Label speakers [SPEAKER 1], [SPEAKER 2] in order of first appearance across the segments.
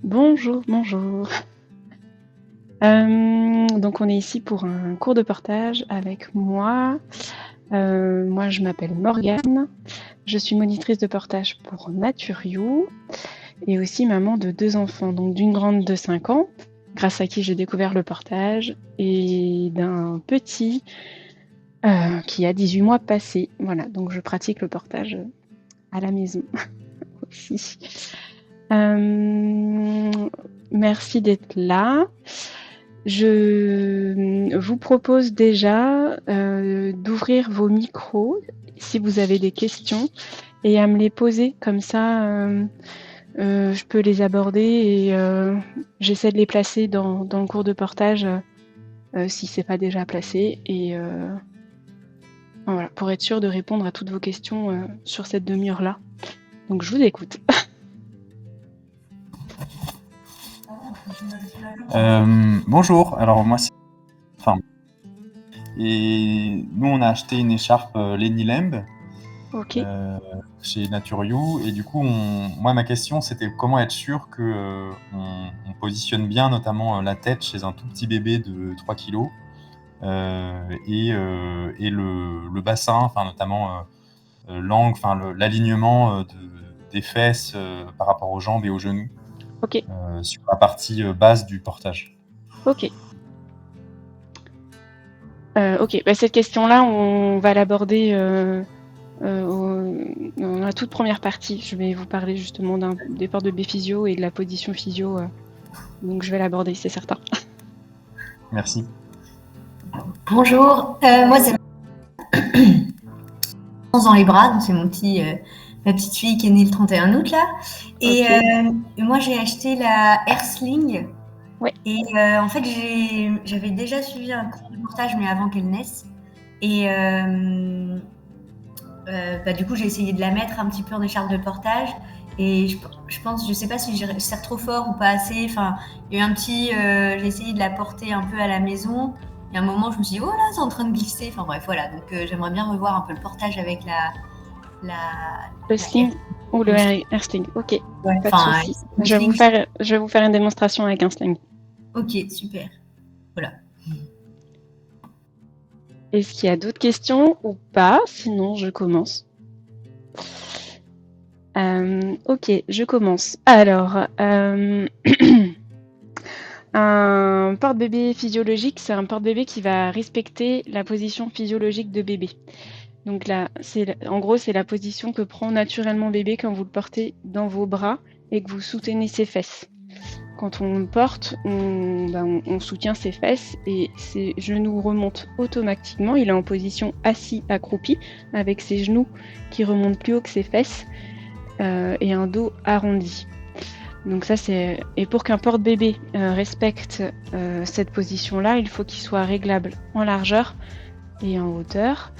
[SPEAKER 1] Bonjour, bonjour. Donc on est ici pour un cours de portage avec moi. Moi je m'appelle Morgane. Je suis monitrice de portage pour Nature You et aussi maman de 2 enfants, donc d'une grande de 5 ans, grâce à qui j'ai découvert le portage, et d'un petit qui a 18 mois passés. Voilà, donc je pratique le portage à la maison aussi. Merci d'être là. Je vous propose déjà d'ouvrir vos micros si vous avez des questions et à me les poser comme ça. Je peux les aborder et j'essaie de les placer dans le cours de portage si c'est pas déjà placé et voilà, pour être sûr de répondre à toutes vos questions sur cette demi-heure là. Donc je vous écoute.
[SPEAKER 2] Bonjour, alors moi c'est... Enfin, et nous on a acheté une écharpe Lenny Lamb
[SPEAKER 1] Ok.
[SPEAKER 2] chez Nature You et du coup moi ma question c'était comment être sûr que on positionne bien notamment la tête chez un tout petit bébé de 3 kilos et le bassin, enfin notamment l'angle, enfin l'alignement des fesses par rapport aux jambes et aux genoux
[SPEAKER 1] Ok.
[SPEAKER 2] sur la partie basse du portage.
[SPEAKER 1] Ok. Ok. Bah, cette question-là, on va l'aborder dans la toute première partie. Je vais vous parler justement des ports de B-physio et de la position physio. Donc je vais l'aborder, c'est certain.
[SPEAKER 2] Merci.
[SPEAKER 3] Bonjour, moi c'est dans les bras, donc c'est ma petite fille qui est née le 31 août là. Et moi j'ai acheté la Airsling.
[SPEAKER 1] Ouais.
[SPEAKER 3] Et en fait j'avais déjà suivi un cours de portage mais avant qu'elle naisse. Et du coup j'ai essayé de la mettre un petit peu en écharpe de portage. Et je pense, je sais pas si je serre trop fort ou pas assez. Enfin, il y a eu un petit, j'ai essayé de la porter un peu à la maison. Et à un moment, je me suis dit, oh là, c'est en train de glisser. Enfin bref, voilà. Donc j'aimerais bien revoir un peu le portage avec
[SPEAKER 1] le sling ou le air sling. Ok.
[SPEAKER 3] Ouais,
[SPEAKER 1] Pas de souci. Je vais vous faire une démonstration avec un sling.
[SPEAKER 3] Ok, super. Voilà.
[SPEAKER 1] Est-ce qu'il y a d'autres questions ou pas? Sinon, je commence. Ok, je commence. Alors, un porte-bébé physiologique, c'est un porte-bébé qui va respecter la position physiologique de bébé. Donc là, en gros, c'est la position que prend naturellement bébé quand vous le portez dans vos bras et que vous soutenez ses fesses. Quand on le porte, on soutient ses fesses et ses genoux remontent automatiquement. Il est en position assis accroupi avec ses genoux qui remontent plus haut que ses fesses et un dos arrondi. Donc ça c'est et pour qu'un porte-bébé respecte cette position-là, il faut qu'il soit réglable en largeur et en hauteur.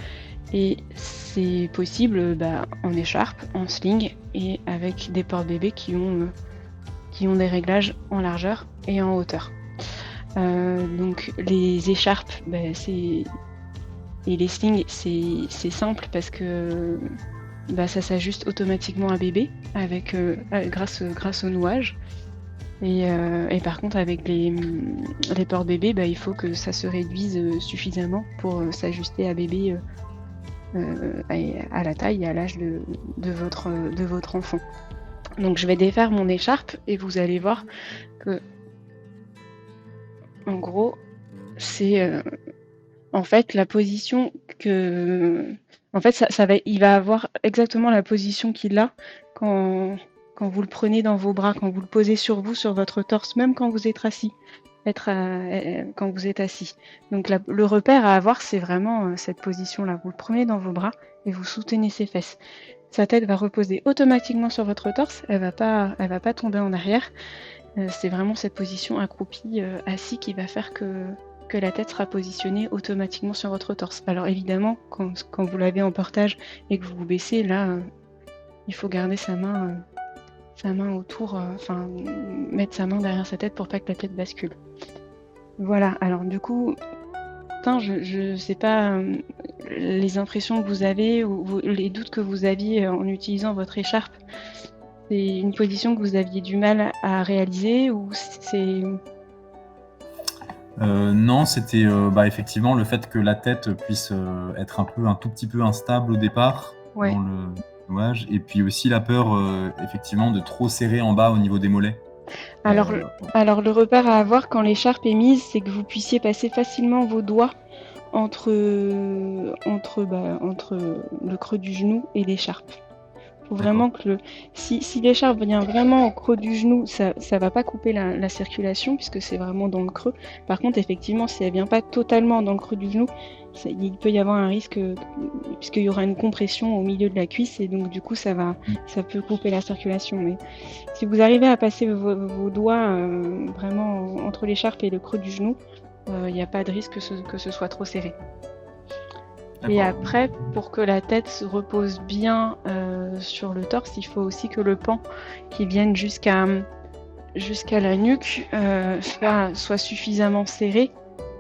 [SPEAKER 1] Et c'est possible en écharpe, en sling et avec des porte-bébés qui ont des réglages en largeur et en hauteur. Donc les écharpes, et les slings, c'est simple parce que ça s'ajuste automatiquement à bébé avec grâce au nouage. Et par contre avec les porte-bébés, il faut que ça se réduise suffisamment pour s'ajuster à bébé à la taille et à l'âge de votre enfant. Donc je vais défaire mon écharpe et vous allez voir que en gros c'est en fait la position que en fait il va avoir exactement la position qu'il a quand vous le prenez dans vos bras, quand vous le posez sur vous, sur votre torse, même quand vous êtes assis. Quand vous êtes assis. Donc le repère à avoir, c'est vraiment cette position-là. Vous le prenez dans vos bras et vous soutenez ses fesses. Sa tête va reposer automatiquement sur votre torse, elle va pas tomber en arrière. C'est vraiment cette position accroupie, assis, qui va faire que la tête sera positionnée automatiquement sur votre torse. Alors évidemment, quand vous l'avez en portage et que vous vous baissez, là, il faut garder sa main autour, mettre sa main derrière sa tête pour pas que la tête bascule. Voilà, alors du coup, je sais pas les impressions que vous avez ou les doutes que vous aviez en utilisant votre écharpe. C'est une position que vous aviez du mal à réaliser ou c'est...
[SPEAKER 2] Non, c'était effectivement le fait que la tête puisse être un tout petit peu instable au départ
[SPEAKER 1] Ouais.
[SPEAKER 2] dans le nouage, et puis aussi la peur effectivement de trop serrer en bas au niveau des mollets.
[SPEAKER 1] Alors, alors le repère à avoir quand l'écharpe est mise, c'est que vous puissiez passer facilement vos doigts entre le creux du genou et l'écharpe. Faut vraiment que si l'écharpe vient vraiment au creux du genou, ça va pas couper la circulation puisque c'est vraiment dans le creux. Par contre, effectivement, si elle vient pas totalement dans le creux du genou, il peut y avoir un risque puisqu'il y aura une compression au milieu de la cuisse et donc du coup ça peut couper la circulation. Mais si vous arrivez à passer vos doigts vraiment entre l'écharpe et le creux du genou, il n'y a pas de risque que ce soit trop serré. Et après, pour que la tête se repose bien sur le torse, il faut aussi que le pan qui vienne jusqu'à la nuque soit suffisamment serré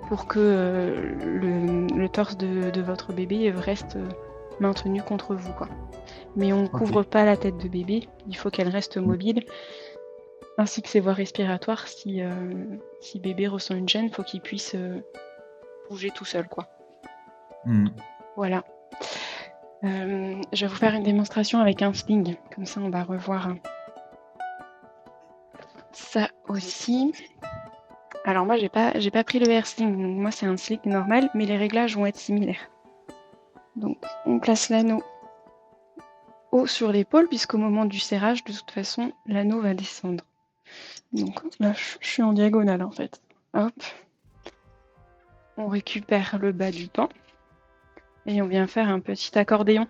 [SPEAKER 1] pour que le torse de votre bébé reste maintenu contre vous, quoi. Mais on ne couvre pas la tête de bébé, il faut qu'elle reste mobile, ainsi que ses voies respiratoires. Si bébé ressent une gêne, il faut qu'il puisse bouger tout seul, quoi. Voilà. Je vais vous faire une démonstration avec un sling, comme ça on va revoir ça aussi. Alors moi j'ai pas pris le air sling, donc moi c'est un sling normal, mais les réglages vont être similaires. Donc on place l'anneau haut sur l'épaule, puisqu'au moment du serrage, de toute façon, l'anneau va descendre. Donc là je suis en diagonale en fait. Hop. On récupère le bas du pan. Et on vient faire un petit accordéon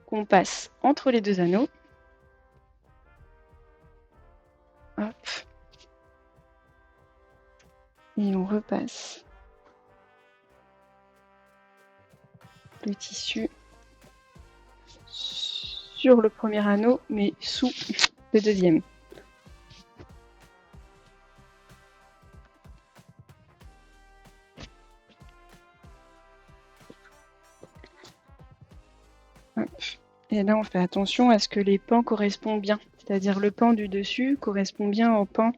[SPEAKER 1] qu'on passe entre les deux anneaux. Hop. Et on repasse le tissu sur le premier anneau, mais sous le deuxième. Hop. Et là, on fait attention à ce que les pans correspondent bien. C'est-à-dire le pan du dessus correspond bien au pan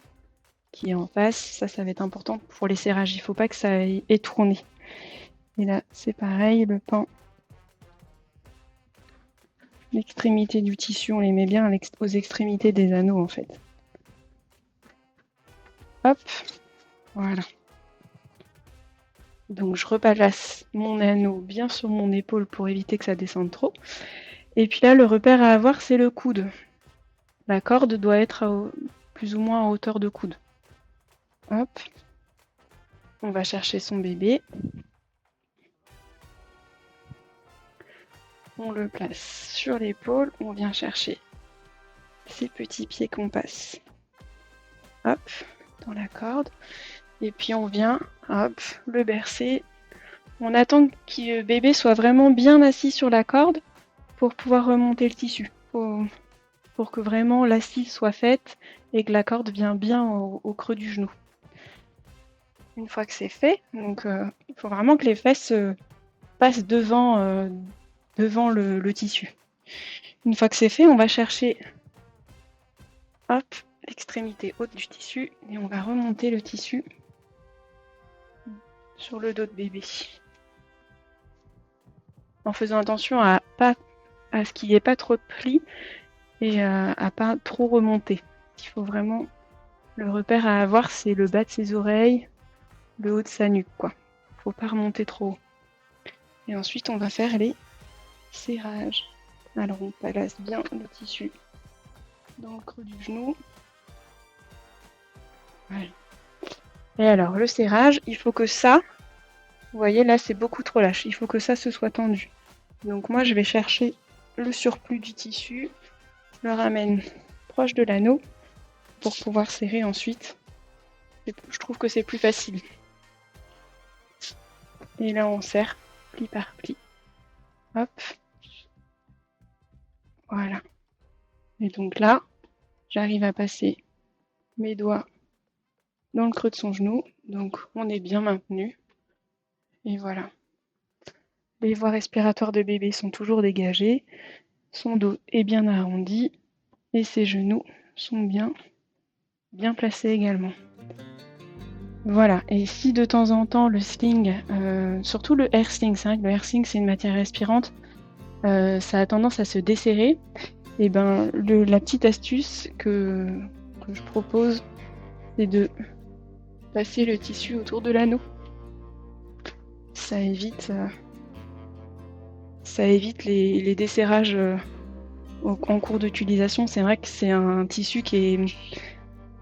[SPEAKER 1] qui est en face. Ça va être important pour les serrages. Il ne faut pas que ça ait tourné. Et là, c'est pareil, le pan. L'extrémité du tissu, on les met bien aux extrémités des anneaux, en fait. Hop, voilà. Donc, je replace mon anneau bien sur mon épaule pour éviter que ça descende trop. Et puis là, le repère à avoir, c'est le coude. La corde doit être plus ou moins à hauteur de coude. Hop. On va chercher son bébé. On le place sur l'épaule. On vient chercher ses petits pieds qu'on passe. Hop, dans la corde. Et puis on vient, hop, le bercer. On attend que le bébé soit vraiment bien assis sur la corde pour pouvoir remonter le tissu. Pour que vraiment l'assise soit faite et que la corde vienne bien au creux du genou. Une fois que c'est fait, donc il faut vraiment que les fesses passent devant le tissu. Une fois que c'est fait, on va chercher hop, l'extrémité haute du tissu et on va remonter le tissu sur le dos de bébé. En faisant attention à ce qu'il n'y ait pas trop de plis et à pas trop remonter. Il faut vraiment, le repère à avoir, c'est le bas de ses oreilles, le haut de sa nuque, quoi. Faut pas remonter trop haut. Et ensuite, on va faire les serrages. Alors, on place bien le tissu dans le creux du genou. Voilà. Et alors, le serrage, il faut que ça, vous voyez, là, c'est beaucoup trop lâche. Il faut que ça se soit tendu. Donc moi, je vais chercher le surplus du tissu, je le ramène proche de l'anneau pour pouvoir serrer ensuite. Je trouve que c'est plus facile. Et là, on serre pli par pli. Hop. Voilà. Et donc là, j'arrive à passer mes doigts dans le creux de son genou. Donc, on est bien maintenu. Et voilà. Les voies respiratoires de bébé sont toujours dégagées. Son dos est bien arrondi. Et ses genoux sont bien placés également. Voilà, et si de temps en temps le sling, surtout le air sling, c'est vrai que le air sling c'est une matière respirante, ça a tendance à se desserrer, et ben la petite astuce que je propose, c'est de passer le tissu autour de l'anneau. Ça évite les desserrages en cours d'utilisation. C'est vrai que c'est un tissu qui est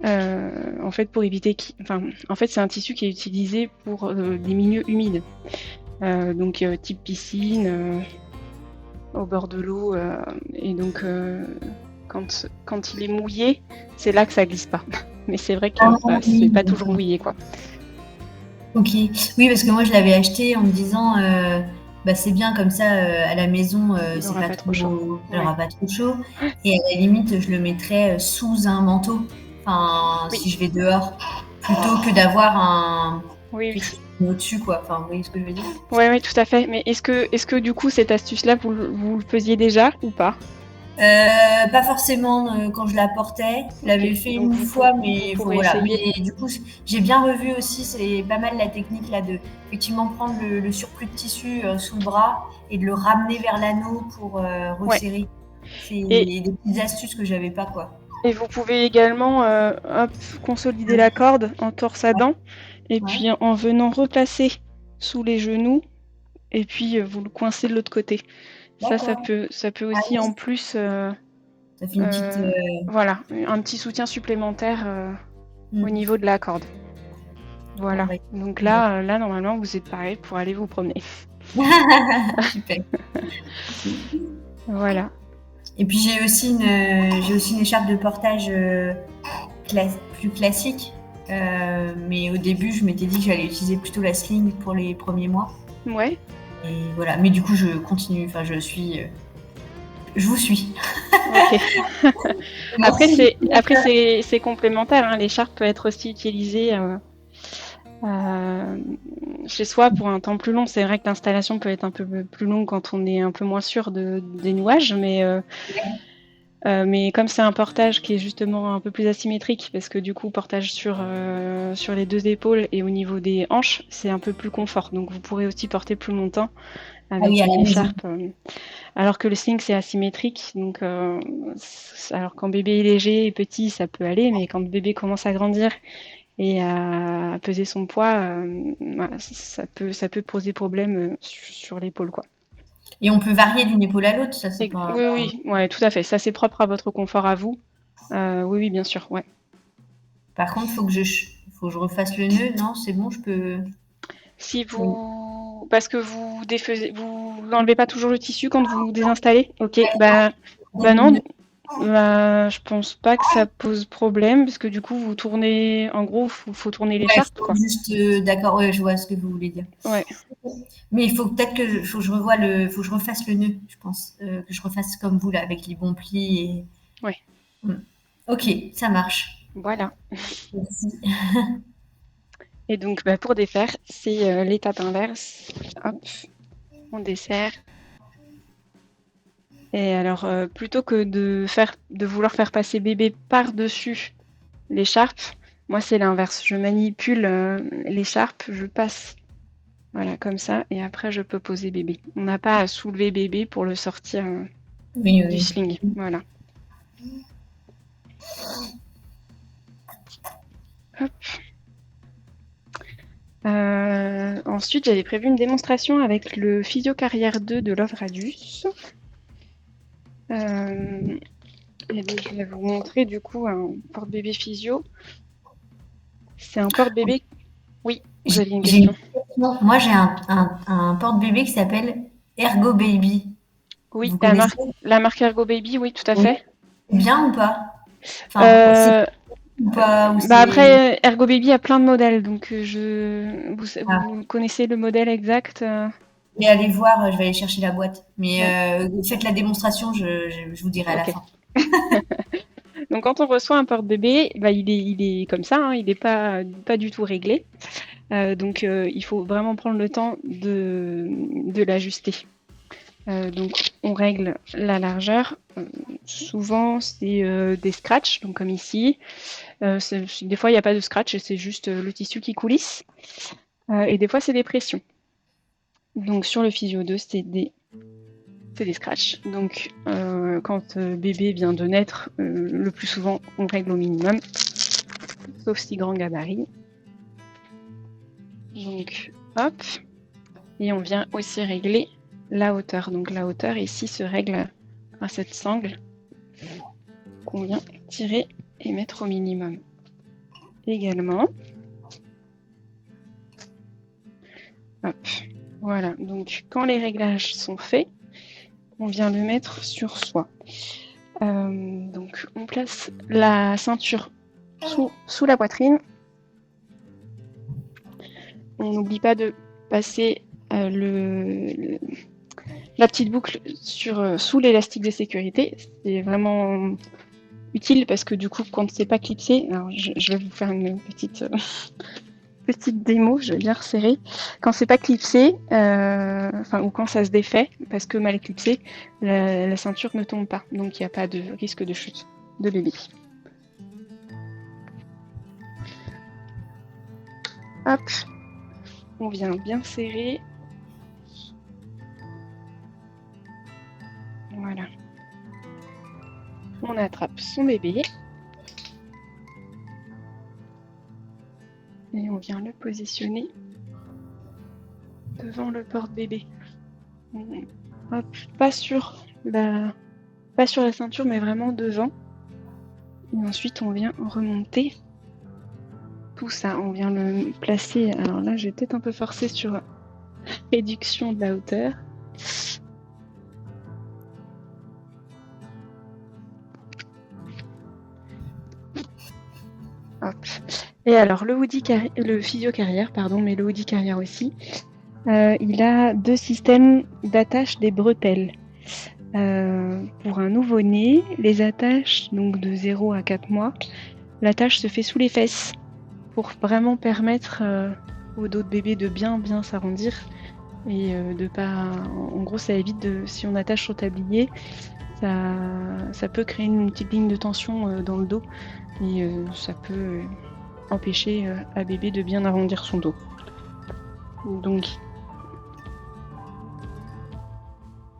[SPEAKER 1] en fait pour éviter c'est un tissu qui est utilisé pour des milieux humides, donc type piscine, au bord de l'eau, et donc quand il est mouillé, c'est là que ça glisse pas. Mais c'est vrai que c'est pas toujours mouillé, quoi.
[SPEAKER 3] Ok, oui, parce que moi je l'avais acheté en me disant c'est bien comme ça à la maison, c'est pas trop chaud. Il aura pas trop chaud. Et à la limite, je le mettrais sous un manteau, si je vais dehors, plutôt que d'avoir un au-dessus, quoi. Enfin, vous voyez ce que je veux dire?
[SPEAKER 1] Oui, tout à fait. Mais est-ce que du coup cette astuce-là, vous le faisiez déjà ou pas?
[SPEAKER 3] Pas forcément quand je la portais. Je l'avais fait une fois, mais voilà. Mais du coup, j'ai bien revu aussi, c'est pas mal la technique là de effectivement prendre le surplus de tissu sous le bras et de le ramener vers l'anneau pour resserrer. C'est des petites astuces que j'avais pas, quoi.
[SPEAKER 1] Et vous pouvez également consolider la corde en torsadant et puis en venant replacer sous les genoux et puis vous le coincez de l'autre côté. Ça peut aussi en plus
[SPEAKER 3] ça fait une petite
[SPEAKER 1] voilà, un petit soutien supplémentaire au niveau de la corde. Voilà. Donc là normalement vous êtes pareil pour aller vous promener.
[SPEAKER 3] Super.
[SPEAKER 1] Voilà.
[SPEAKER 3] Et puis j'ai aussi une écharpe de portage plus classique, mais au début je m'étais dit que j'allais utiliser plutôt la sling pour les premiers mois.
[SPEAKER 1] Ouais.
[SPEAKER 3] Et voilà, mais du coup je continue, je vous suis.
[SPEAKER 1] Ok. Après c'est complémentaire, hein. L'écharpe peut être aussi utilisée chez soi pour un temps plus long. C'est vrai que l'installation peut être un peu plus longue quand on est un peu moins sûr des nouages, mais comme c'est un portage qui est justement un peu plus asymétrique, parce que du coup portage sur les deux épaules et au niveau des hanches, c'est un peu plus confort. Donc vous pourrez aussi porter plus longtemps avec une écharpe. Alors que le sling c'est asymétrique, donc alors quand bébé est léger et petit ça peut aller, mais quand le bébé commence à grandir et à peser son poids, ça peut poser problème sur l'épaule, quoi.
[SPEAKER 3] Et on peut varier d'une épaule à l'autre, ça c'est pas...
[SPEAKER 1] Oui, ouais, tout à fait. Ça c'est propre à votre confort à vous. Oui, bien sûr, ouais.
[SPEAKER 3] Par contre, faut que je refasse le nœud, non? C'est bon, je peux...
[SPEAKER 1] Si vous... Parce que vous n'enlevez pas toujours le tissu quand vous désinstallez? Ok, non. Je pense pas que ça pose problème, parce que du coup, vous tournez... En gros, faut tourner l'écharpe, quoi.
[SPEAKER 3] Juste, d'accord, ouais, je vois ce que vous voulez dire.
[SPEAKER 1] Ouais.
[SPEAKER 3] Mais il faut peut-être que faut que je refasse le nœud, je pense. Que je refasse comme vous, là, avec les bons plis et...
[SPEAKER 1] Ouais.
[SPEAKER 3] Ok, ça marche.
[SPEAKER 1] Voilà.
[SPEAKER 3] Merci.
[SPEAKER 1] Et donc, pour défaire, c'est l'étape inverse. Hop, on desserre. Et alors, plutôt que de vouloir faire passer bébé par-dessus l'écharpe, moi c'est l'inverse. Je manipule l'écharpe, je passe, voilà, comme ça, et après je peux poser bébé. On n'a pas à soulever bébé pour le sortir du sling. Voilà. Hop. Ensuite, j'avais prévu une démonstration avec le Physio Carrière 2 de Love Radius. Et donc, je vais vous montrer du coup un porte-bébé physio. C'est un porte-bébé. Oui, vous aviez une question.
[SPEAKER 3] Moi, j'ai un porte-bébé qui s'appelle Ergo Baby.
[SPEAKER 1] Oui, la marque Ergo Baby, oui, tout à fait.
[SPEAKER 3] Bien ou pas?
[SPEAKER 1] Après, Ergo Baby a plein de modèles, donc vous connaissez le modèle exact
[SPEAKER 3] Mais allez voir, je vais aller chercher la boîte. Mais faites la démonstration, je vous dirai à la fin.
[SPEAKER 1] Donc quand on reçoit un porte-bébé, il est comme ça, hein, il n'est pas du tout réglé. Donc il faut vraiment prendre le temps de l'ajuster. Donc on règle la largeur. Souvent c'est des scratchs, donc comme ici. Des fois il n'y a pas de scratch et c'est juste le tissu qui coulisse. Et des fois c'est des pressions. Donc sur le Physio 2 c'est des scratchs. Donc quand bébé vient de naître, le plus souvent on règle au minimum, sauf si grand gabarit. Donc hop, et on vient aussi régler la hauteur. Donc la hauteur ici se règle à cette sangle qu'on vient tirer et mettre au minimum. Également. Hop. Voilà, donc quand les réglages sont faits, on vient le mettre sur soi. Donc on place la ceinture sous la poitrine. On n'oublie pas de passer la petite boucle sous l'élastique de sécurité. C'est vraiment utile parce que du coup, quand c'est pas clipsé, alors je vais vous faire une petite démo, je vais bien resserrer. Quand c'est pas clipsé, ou quand ça se défait, parce que mal clipsé, la ceinture ne tombe pas. Donc il n'y a pas de risque de chute de bébé. Hop, on vient bien serrer. Voilà. On attrape son bébé. Et on vient le positionner devant le porte-bébé. Hop, pas sur la ceinture, mais vraiment devant. Et ensuite, on vient remonter tout ça. On vient le placer. Alors là, je vais peut-être un peu forcer sur réduction de la hauteur. Hop. Et alors, le Physio Carrière, mais le Woody Carrière aussi, il a 2 systèmes d'attache des bretelles. Pour un nouveau-né, les attaches, donc de 0 à 4 mois, l'attache se fait sous les fesses pour vraiment permettre au dos de bébé de bien s'arrondir et de pas. En gros, ça évite si on attache au tablier, ça peut créer une petite ligne de tension dans le dos et ça peut empêcher à bébé de bien arrondir son dos. Donc,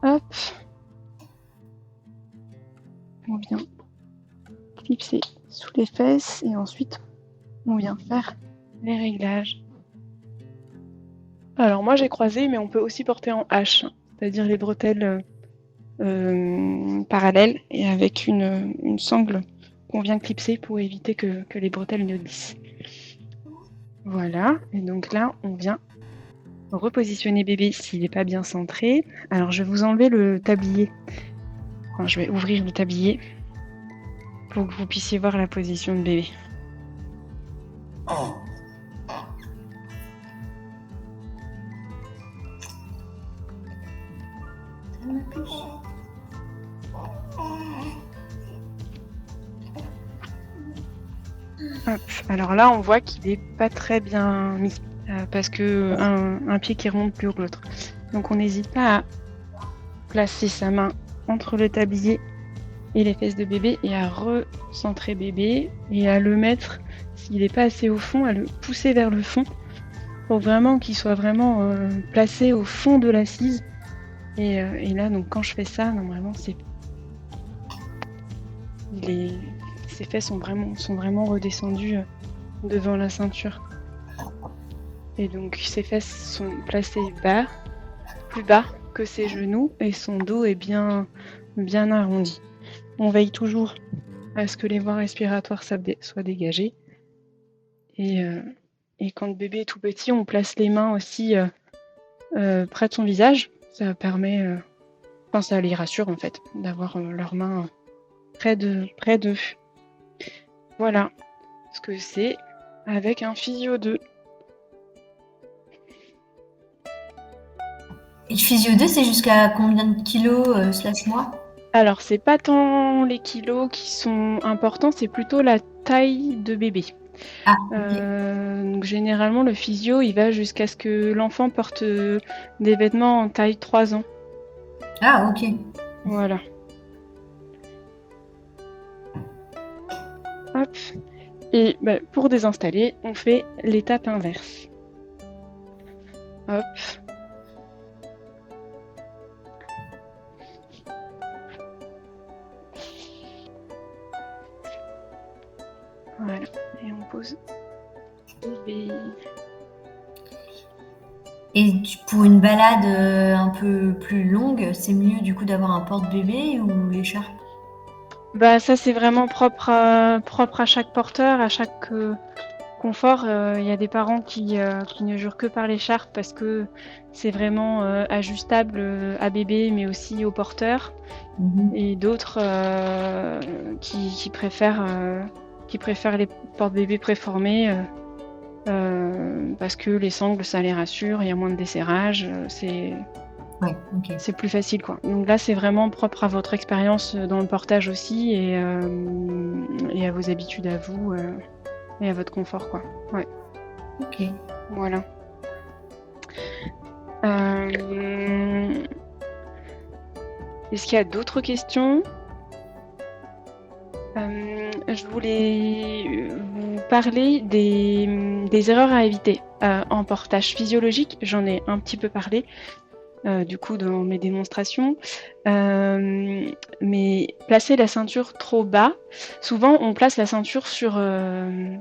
[SPEAKER 1] hop, on vient clipser sous les fesses et ensuite on vient faire les réglages. Alors moi j'ai croisé, mais on peut aussi porter en H, c'est-à-dire les bretelles parallèles et avec une sangle qu'on vient clipser pour éviter que les bretelles ne glissent. Voilà, et donc là on vient repositionner bébé s'il n'est pas bien centré. Alors je vais vous enlever le tablier. Enfin, je vais ouvrir le tablier pour que vous puissiez voir la position de bébé. Hop. Alors là, on voit qu'il n'est pas très bien mis parce que un pied qui remonte plus haut que l'autre. Donc on n'hésite pas à placer sa main entre le tablier et les fesses de bébé et à recentrer bébé et à le mettre, s'il n'est pas assez au fond, à le pousser vers le fond pour vraiment qu'il soit vraiment placé au fond de l'assise. Et là, donc quand je fais ça, normalement, ses fesses sont vraiment redescendues devant la ceinture. Et donc ses fesses sont placées plus bas que ses genoux, et son dos est bien arrondi. On veille toujours à ce que les voies respiratoires soient dégagées. Et quand le bébé est tout petit, on place les mains aussi près de son visage. Ça permet, ça les rassure en fait, d'avoir leurs mains près d'eux. Voilà ce que c'est avec un Physio 2.
[SPEAKER 3] Et le Physio 2, c'est jusqu'à combien de kilos / mois ?
[SPEAKER 1] Alors, c'est pas tant les kilos qui sont importants, c'est plutôt la taille de bébé.
[SPEAKER 3] Ah, okay.
[SPEAKER 1] Donc généralement, le physio, il va jusqu'à ce que l'enfant porte des vêtements en taille 3 ans.
[SPEAKER 3] Ah, ok.
[SPEAKER 1] Voilà. Hop. Et pour désinstaller, on fait l'étape inverse. Hop. Voilà. Et on pose bébé.
[SPEAKER 3] Et pour une balade un peu plus longue, c'est mieux du coup d'avoir un porte-bébé ou l'écharpe?
[SPEAKER 1] Ça, c'est vraiment propre à chaque porteur, à chaque confort. Il y a des parents qui ne jurent que par l'écharpe parce que c'est vraiment ajustable à bébé, mais aussi au porteur. Et d'autres qui préfèrent les porte-bébés préformés parce que les sangles, ça les rassure, il y a moins de desserrage,
[SPEAKER 3] Ouais, ok.
[SPEAKER 1] c'est plus facile, quoi. Donc là, c'est vraiment propre à votre expérience dans le portage aussi et à vos habitudes à vous et à votre confort, quoi. Ouais.
[SPEAKER 3] Ok.
[SPEAKER 1] Voilà. Est-ce qu'il y a d'autres questions? Je voulais vous parler des erreurs à éviter en portage physiologique. J'en ai un petit peu parlé du coup dans mes démonstrations. Mais placer la ceinture trop bas, souvent on place la ceinture sur la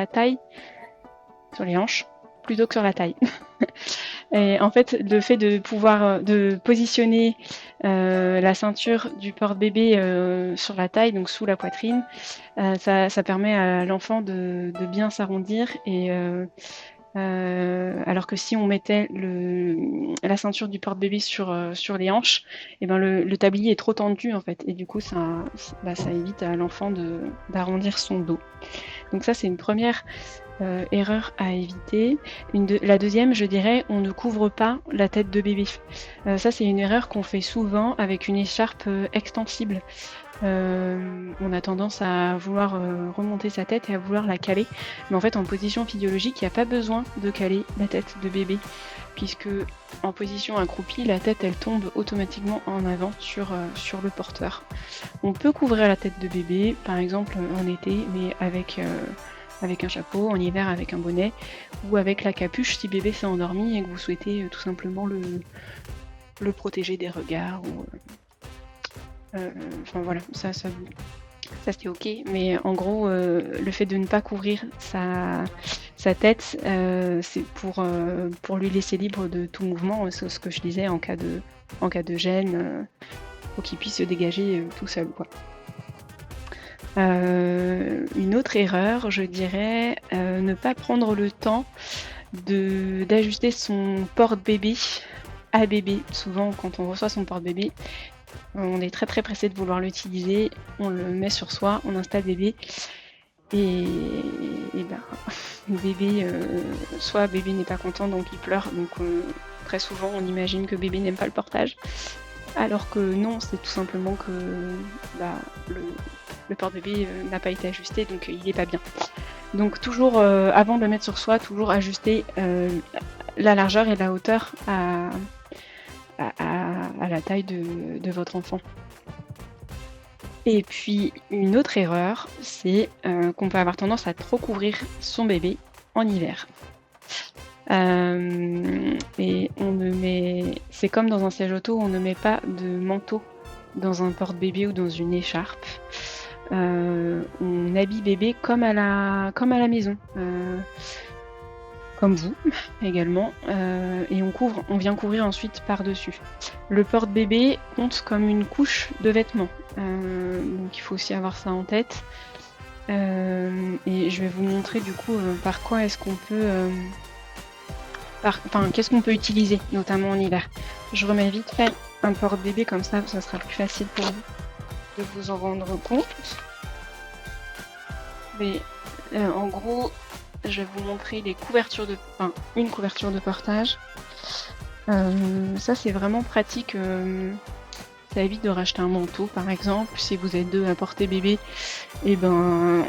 [SPEAKER 1] taille, sur les hanches, plutôt que sur la taille. Et en fait, le fait de pouvoir de positionner la ceinture du porte-bébé sur la taille, donc sous la poitrine, ça permet à l'enfant de bien s'arrondir et alors que si on mettait la ceinture du porte-bébé sur les hanches, et ben le tablier est trop tendu en fait, et du coup ça évite à l'enfant d'arrondir son dos. Donc ça c'est une première erreur à éviter. La deuxième, je dirais, on ne couvre pas la tête de bébé. Ça c'est une erreur qu'on fait souvent avec une écharpe extensible. On a tendance à vouloir remonter sa tête et à vouloir la caler. Mais en fait, en position physiologique, il n'y a pas besoin de caler la tête de bébé, puisque en position accroupie, la tête, elle tombe automatiquement en avant sur le porteur. On peut couvrir la tête de bébé, par exemple en été, mais avec un chapeau, en hiver avec un bonnet, ou avec la capuche si bébé s'est endormi et que vous souhaitez tout simplement le protéger des regards ou... Enfin voilà, ça c'est ok, mais en gros, le fait de ne pas couvrir sa tête, c'est pour lui laisser libre de tout mouvement, c'est ce que je disais en cas de gêne, pour qu'il puisse se dégager tout seul, quoi. Une autre erreur, je dirais, ne pas prendre le temps d'ajuster son porte-bébé à bébé. Souvent, quand on reçoit son porte-bébé, on est très très pressé de vouloir l'utiliser, on le met sur soi, on installe bébé et bébé, soit bébé n'est pas content donc il pleure, donc très souvent on imagine que bébé n'aime pas le portage, alors que non, c'est tout simplement que le porte-bébé n'a pas été ajusté, donc il n'est pas bien. Donc toujours, avant de le mettre sur soi, toujours ajuster la largeur et la hauteur à la taille de votre enfant. Et puis une autre erreur, c'est qu'on peut avoir tendance à trop couvrir son bébé en hiver. Et c'est comme dans un siège auto, on ne met pas de manteau dans un porte-bébé ou dans une écharpe. On habille bébé comme à la maison. Comme vous également, et on vient couvrir ensuite par-dessus. Le porte-bébé compte comme une couche de vêtements, donc il faut aussi avoir ça en tête. Et je vais vous montrer du coup par quoi est-ce qu'on peut, qu'est-ce qu'on peut utiliser, notamment en hiver. Je remets vite fait un porte-bébé comme ça sera plus facile pour vous de vous en rendre compte. Mais en gros, je vais vous montrer une couverture de portage. Ça c'est vraiment pratique. Ça évite de racheter un manteau par exemple. Si vous êtes deux à porter bébé, et ben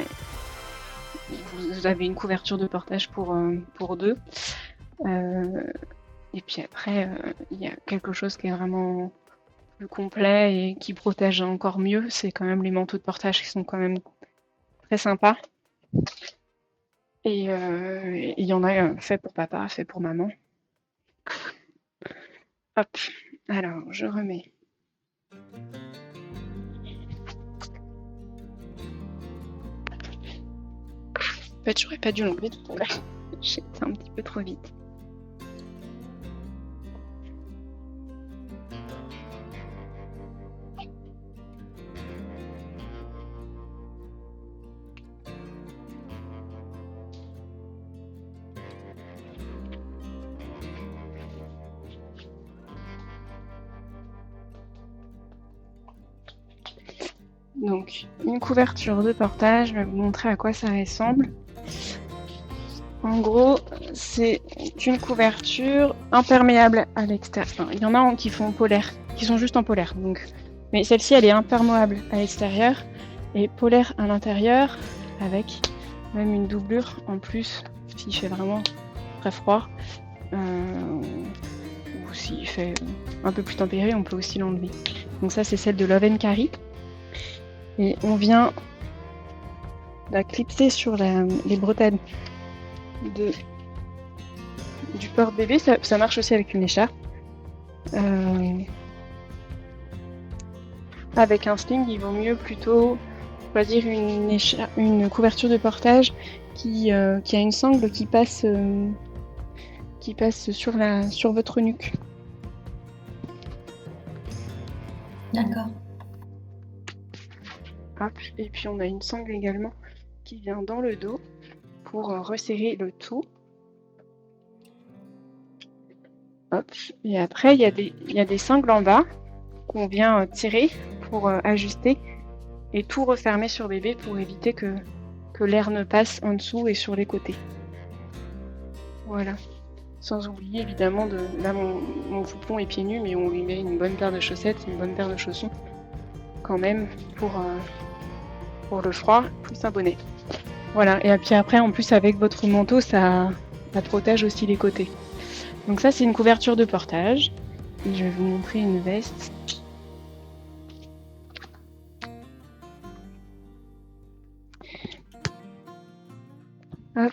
[SPEAKER 1] vous avez une couverture de portage pour deux. Et puis après, il y a quelque chose qui est vraiment plus complet et qui protège encore mieux, c'est quand même les manteaux de portage qui sont quand même très sympas. Et il y en a fait pour papa, fait pour maman. Hop, alors je remets. En fait, j'aurais pas dû l'enlever tout à l'heure. J'ai été un petit peu trop vite. Donc, une couverture de portage, je vais vous montrer à quoi ça ressemble. En gros, c'est une couverture imperméable à l'extérieur. Enfin, il y en a qui font polaire, qui sont juste en polaire. Donc, mais celle-ci, elle est imperméable à l'extérieur et polaire à l'intérieur, avec même une doublure en plus, s'il fait vraiment très froid. Ou s'il fait un peu plus tempéré, on peut aussi l'enlever. Donc ça, c'est celle de Love & Carry. Et on vient la clipser sur les bretelles du porte-bébé. Ça marche aussi avec une écharpe. Avec un sling, il vaut mieux plutôt choisir une couverture de portage qui a une sangle qui passe sur votre nuque.
[SPEAKER 3] D'accord.
[SPEAKER 1] Hop. Et puis on a une sangle également qui vient dans le dos pour resserrer le tout. Hop. Et après, il y a des sangles en bas qu'on vient tirer pour ajuster et tout refermer sur bébé pour éviter que l'air ne passe en dessous et sur les côtés. Voilà. Sans oublier évidemment, là mon poupon est pieds nus, mais on lui met une bonne paire de chaussettes, une bonne paire de chaussons quand même pour le froid, plus un bonnet. Voilà, et puis après en plus avec votre manteau, ça protège aussi les côtés. Donc ça c'est une couverture de portage. Et je vais vous montrer une veste. Hop.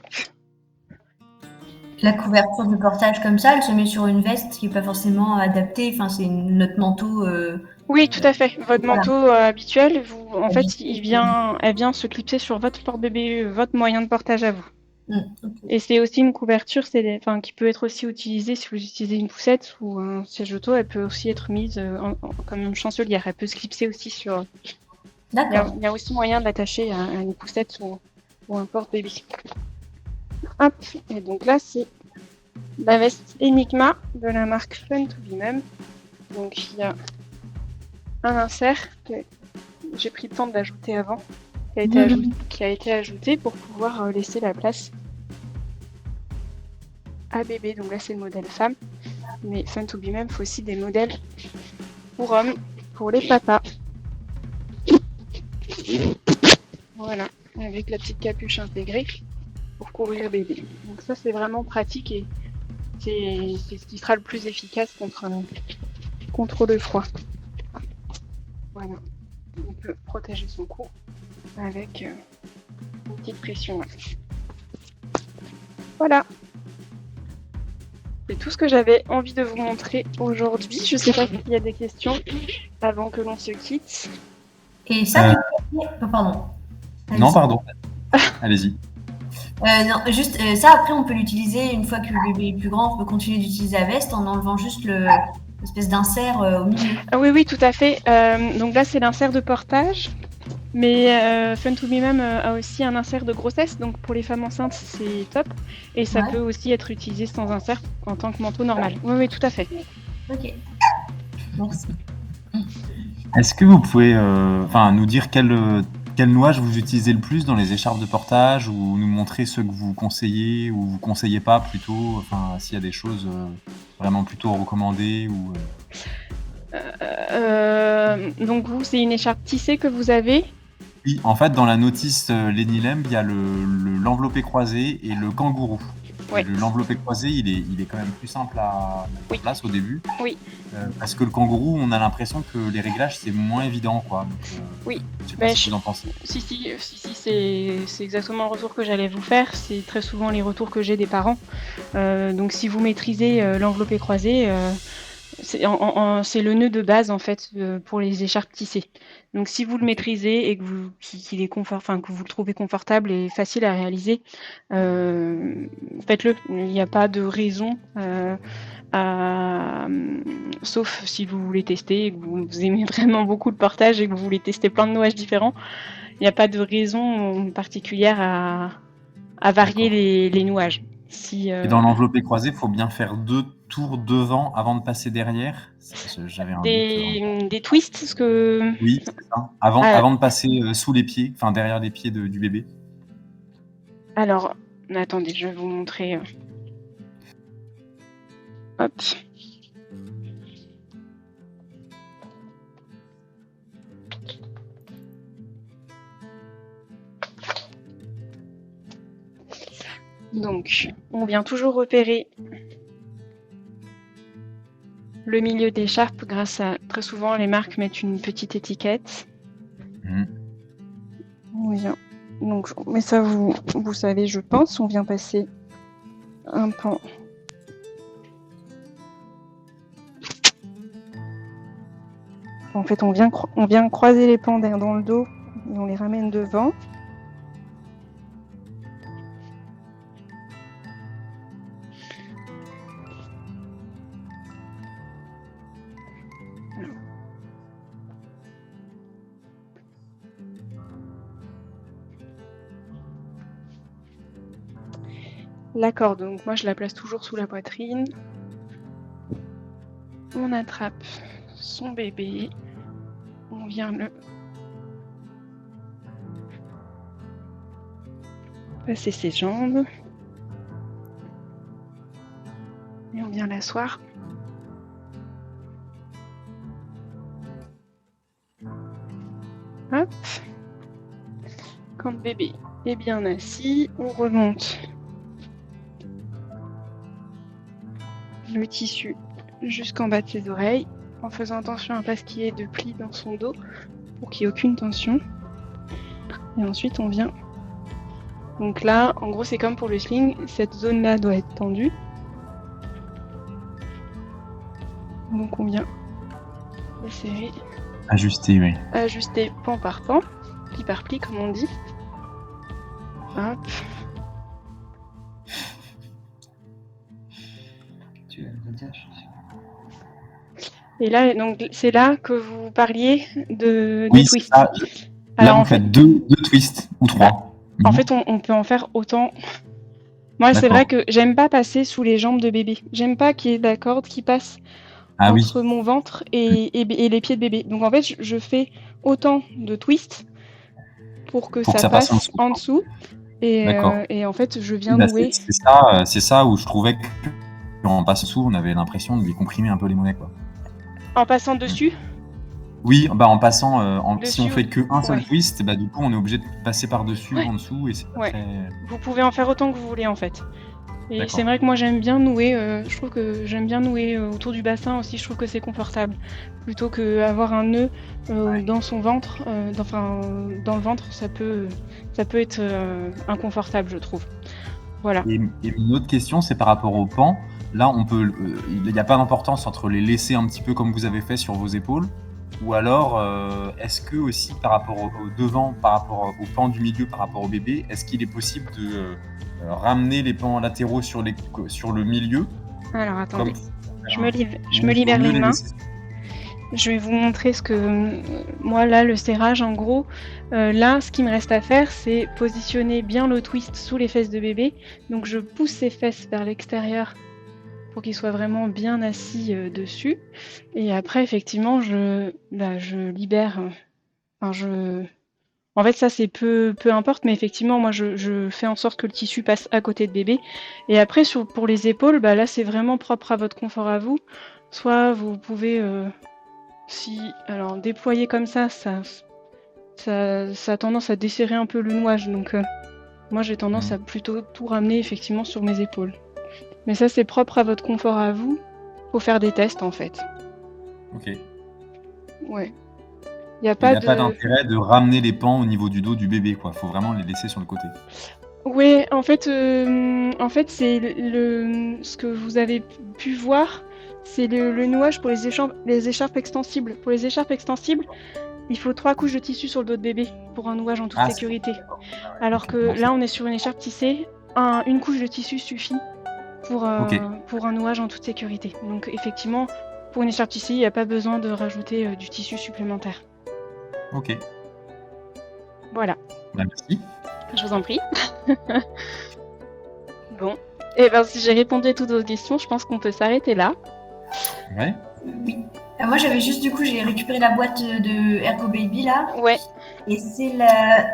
[SPEAKER 3] La couverture de portage comme ça, elle se met sur une veste qui n'est pas forcément adaptée. Enfin, c'est notre manteau.
[SPEAKER 1] Oui, tout à fait. Votre manteau habituel, en fait, elle vient se clipser sur votre porte-bébé, votre moyen de portage à vous.
[SPEAKER 3] Okay.
[SPEAKER 1] Et c'est aussi une couverture, qui peut être aussi utilisée si vous utilisez une poussette ou un siège auto. Elle peut aussi être mise comme une chancelière. Elle peut se clipser aussi sur.
[SPEAKER 3] D'accord.
[SPEAKER 1] Il y a aussi moyen de l'attacher à une poussette ou un porte-bébé. Hop, et donc là c'est la veste Enigma de la marque Fun to Be Mum. Donc il y a un insert que j'ai pris le temps d'ajouter avant, qui a été ajouté pour pouvoir laisser la place à bébé. Donc là c'est le modèle femme, mais Fun to Be Mum fait aussi des modèles pour hommes, pour les papas. Voilà, avec la petite capuche intégrée pour couvrir bébé. Donc ça c'est vraiment pratique et c'est ce qui sera le plus efficace contre le froid. Voilà. On peut protéger son cou avec une petite pression. Là. Voilà. C'est tout ce que j'avais envie de vous montrer aujourd'hui. Je sais pas s'il y a des questions avant que l'on se quitte.
[SPEAKER 3] Et ça, pardon.
[SPEAKER 2] Allez-y. Non, pardon. Allez-y.
[SPEAKER 3] Non, juste ça, après, on peut l'utiliser une fois que le bébé est plus grand. On peut continuer d'utiliser la veste en enlevant juste l'espèce d'insert au milieu.
[SPEAKER 1] Ah oui, tout à fait. Donc là, c'est l'insert de portage. Mais Fun to Be Mum a aussi un insert de grossesse. Donc pour les femmes enceintes, c'est top. Et ça peut aussi être utilisé sans insert en tant que manteau normal. Oui, tout à fait.
[SPEAKER 3] Ok. Merci.
[SPEAKER 2] Est-ce que vous pouvez nous dire quel nouage vous utilisez le plus dans les écharpes de portage, ou nous montrer ceux que vous conseillez ou vous conseillez pas plutôt, s'il y a des choses vraiment plutôt recommandées ou.
[SPEAKER 1] Donc vous, c'est une écharpe tissée que vous avez?
[SPEAKER 2] Oui, en fait, dans la notice Lenny Lamb, il y a l'enveloppé croisé et le kangourou.
[SPEAKER 1] Ouais.
[SPEAKER 2] L'enveloppé croisé, il est quand même plus simple à mettre en place au début.
[SPEAKER 1] Oui.
[SPEAKER 2] Parce que le kangourou, on a l'impression que les réglages, c'est moins évident, quoi. Donc,
[SPEAKER 1] Oui.
[SPEAKER 2] je sais pas ce que vous en pensez.
[SPEAKER 1] Si, c'est exactement le retour que j'allais vous faire. C'est très souvent les retours que j'ai des parents. Donc si vous maîtrisez l'enveloppé croisé, c'est le nœud de base en fait pour les écharpes tissées. Donc si vous le maîtrisez et que qu'il est que vous le trouvez confortable et facile à réaliser, faites-le. Il n'y a pas de raison. Sauf si vous voulez tester et que vous aimez vraiment beaucoup le portage et que vous voulez tester plein de nouages différents, il n'y a pas de raison particulière à varier les nouages.
[SPEAKER 2] Et dans l'enveloppé croisé, il faut bien faire 2 tours devant avant de passer derrière. J'avais un doute.
[SPEAKER 1] Des twists, ce que...
[SPEAKER 2] Oui, c'est ça. Avant de passer sous les pieds, enfin derrière les pieds du bébé.
[SPEAKER 1] Alors, attendez, je vais vous montrer. Hop. Donc, on vient toujours repérer le milieu d'écharpe grâce à, très souvent, les marques mettent une petite étiquette. On vient, donc, mais ça, vous savez, je pense, on vient passer un pan. En fait, on vient croiser les pans dans le dos et on les ramène devant. La corde, donc moi je la place toujours sous la poitrine. On attrape son bébé. On vient le passer ses jambes. Et on vient l'asseoir. Hop. Quand le bébé est bien assis, on remonte le tissu jusqu'en bas de ses oreilles en faisant attention à ne pas ce qu'il y ait de plis dans son dos pour qu'il n'y ait aucune tension. Et ensuite on vient. Donc là, en gros, c'est comme pour le sling, cette zone-là doit être tendue. Donc on vient serrer.
[SPEAKER 2] Ajuster, oui.
[SPEAKER 1] Ajuster pan par pan, pli par pli comme on dit. Hop. Et là, donc c'est là que vous parliez de twists.
[SPEAKER 2] Là, alors, vous faites deux twists ou 3.
[SPEAKER 1] En fait, on peut en faire autant. Moi, c'est vrai que j'aime pas passer sous les jambes de bébé. J'aime pas qu'il y ait la corde qui passe entre mon ventre et les pieds de bébé. Donc en fait, je fais autant de twists pour que ça passe en dessous. Et en fait, je viens nouer.
[SPEAKER 2] C'est ça où je trouvais qu'en passant dessous, on avait l'impression de décomprimer un peu les mollets, quoi.
[SPEAKER 1] En passant dessus ?
[SPEAKER 2] Oui, en passant, si on fait qu'un seul twist, du coup on est obligé de passer par-dessus, en dessous, et c'est pas très...
[SPEAKER 1] Vous pouvez en faire autant que vous voulez en fait. Et c'est vrai que moi j'aime bien nouer, je trouve que j'aime bien nouer autour du bassin aussi, je trouve que c'est confortable. Plutôt qu'avoir un nœud dans son ventre, dans le ventre, ça peut être inconfortable, je trouve. Voilà.
[SPEAKER 2] Et une autre question, c'est par rapport aux pans. Là, il n'y a pas d'importance entre les laisser un petit peu comme vous avez fait sur vos épaules, ou alors est-ce que aussi par rapport au devant, par rapport au pan du milieu, par rapport au bébé, est-ce qu'il est possible de ramener les pans latéraux sur le milieu?
[SPEAKER 1] Alors attendez, je me libère les mains. Je vais vous montrer ce que moi là, le serrage en gros. Là, ce qui me reste à faire, c'est positionner bien le twist sous les fesses de bébé. Donc je pousse ses fesses vers l'extérieur pour qu'il soit vraiment bien assis dessus. Et après, effectivement, je libère. En fait, ça, c'est peu importe, mais effectivement, moi, je fais en sorte que le tissu passe à côté de bébé. Et après, pour les épaules, là, c'est vraiment propre à votre confort à vous. Soit vous pouvez, déployer comme ça a tendance à desserrer un peu le nouage. Donc, moi, j'ai tendance à plutôt tout ramener, effectivement, sur mes épaules. Mais ça, c'est propre à votre confort à vous. Faut faire des tests, en fait.
[SPEAKER 2] Ok.
[SPEAKER 1] Ouais. Il n'y a
[SPEAKER 2] Il
[SPEAKER 1] pas
[SPEAKER 2] n'a pas
[SPEAKER 1] de...
[SPEAKER 2] d'intérêt de ramener les pans au niveau du dos du bébé, quoi. Faut vraiment les laisser sur le côté.
[SPEAKER 1] Ouais, en fait, c'est ce que vous avez pu voir, c'est le nouage pour les écharpes extensibles. Pour les écharpes extensibles, il faut 3 couches de tissu sur le dos de bébé pour un nouage en toute
[SPEAKER 2] Ah,
[SPEAKER 1] sécurité.
[SPEAKER 2] d'accord. Ah ouais,
[SPEAKER 1] Alors
[SPEAKER 2] ok.
[SPEAKER 1] que
[SPEAKER 2] Non,
[SPEAKER 1] là, on est sur une écharpe tissée, une couche de tissu suffit pour
[SPEAKER 2] Ok.
[SPEAKER 1] un nouage en toute sécurité. Donc effectivement, pour une écharpe tissée, il n'y a pas besoin de rajouter du tissu supplémentaire.
[SPEAKER 2] Ok.
[SPEAKER 1] Voilà,
[SPEAKER 2] Bah, merci.
[SPEAKER 1] je vous en prie. Bon, et ben si j'ai répondu à toutes vos questions, je pense qu'on peut s'arrêter là.
[SPEAKER 2] Ouais.
[SPEAKER 3] Oui. Moi, j'avais juste, du coup, j'ai récupéré la boîte de Ergo Baby, là.
[SPEAKER 1] Ouais,
[SPEAKER 3] Et c'est la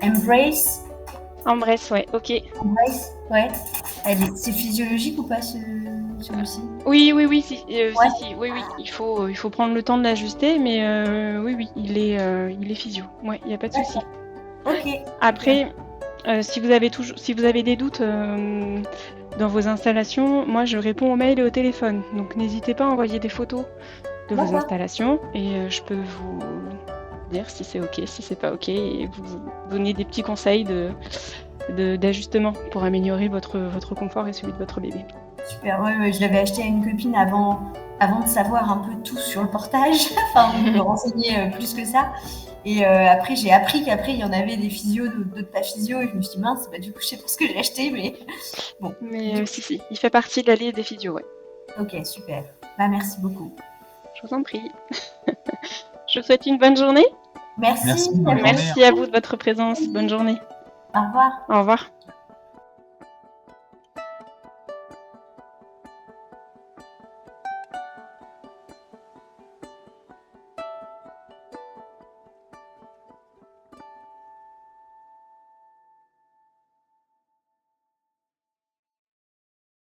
[SPEAKER 3] Embrace.
[SPEAKER 1] Embrace, ouais, ok.
[SPEAKER 3] Embrace, ouais. C'est physiologique ou pas, celui-ci?
[SPEAKER 1] Oui, si,
[SPEAKER 3] Ouais.
[SPEAKER 1] si, oui, il faut prendre le temps de l'ajuster, mais oui, il est physio. Ouais, il n'y a pas de souci.
[SPEAKER 3] Ok.
[SPEAKER 1] Après, si vous avez des doutes dans vos installations, moi je réponds aux mails et au téléphone. Donc n'hésitez pas à envoyer des photos de vos
[SPEAKER 3] D'accord.
[SPEAKER 1] installations et je peux vous dire si c'est ok, si c'est pas ok, et vous donner des petits conseils d'ajustement pour améliorer votre confort et celui de votre bébé.
[SPEAKER 3] Super, ouais, je l'avais acheté à une copine avant de savoir un peu tout sur le portage, enfin de me renseigner plus que ça. Et après, j'ai appris qu'après, il y en avait des physios, d'autres pas physios, et je me suis dit, mince, bah, du coup, je sais pas ce que j'ai acheté, mais bon.
[SPEAKER 1] Mais si, il fait partie de la liste des physios, ouais.
[SPEAKER 3] Ok, super. Bah, merci beaucoup.
[SPEAKER 1] Je vous en prie. Je vous souhaite une bonne journée.
[SPEAKER 3] Merci.
[SPEAKER 2] Merci, bonne journée.
[SPEAKER 1] Merci à vous de votre présence. Bonne journée.
[SPEAKER 3] Au revoir.
[SPEAKER 1] Au revoir.